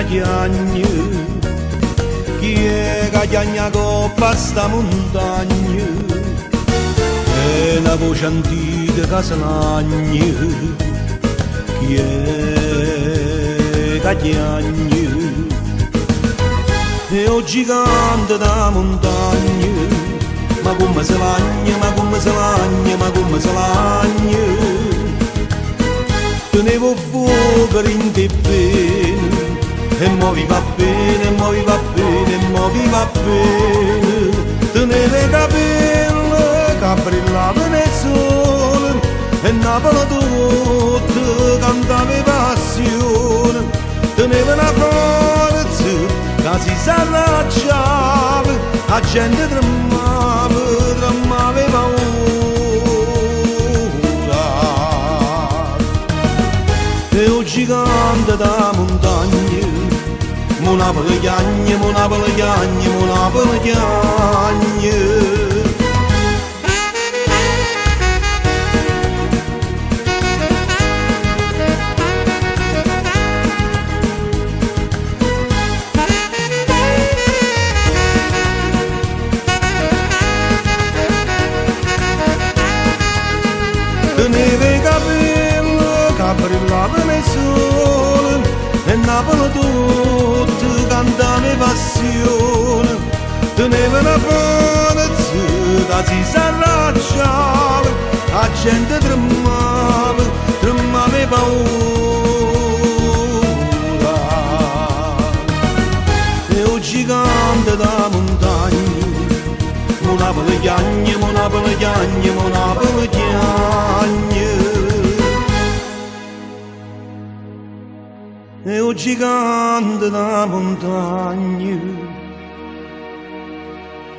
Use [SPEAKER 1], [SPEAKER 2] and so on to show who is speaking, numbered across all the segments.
[SPEAKER 1] chiagna, chi è che chiagna coppa sta montagna, è una voce antica che si lagna, chi è che chiagna, è un gigante da montagna, ma come si lagna, ma come si lagna, ma come si lagna, tenevo fuoco in te bene, e mo vi va bene, e mo vi va bene, e mo vi va bene, tenere i capelli che brillavano nel sole, e Napoli tutta cantava passione, teneva una forza che si s'allacciava, la gente tremava, tremava e paura. E un gigante da montagna, mo Napoli chiagna, mo Napoli chiagna, mo Napoli chiagna. Teneva i capelli che brillavano nel sole, e Napoli tutta cantava passione, teneva una forza che si s'allacciava, la gente tremava, tremava e paura. E un gigante da montagna, mo Napoli chiagna, mo Napoli chiagna, mo Napoli chiagna. E un gigante da montagna,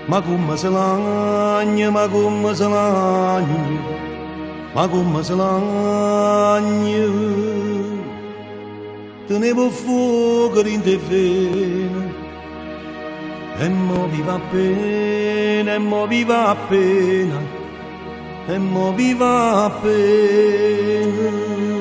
[SPEAKER 1] ma come si lagna, ma come si lagna, ma come si lagna, tenevo fuoco in te vene, e mo vi va bene, e mo vi va bene, e mo vi va bene.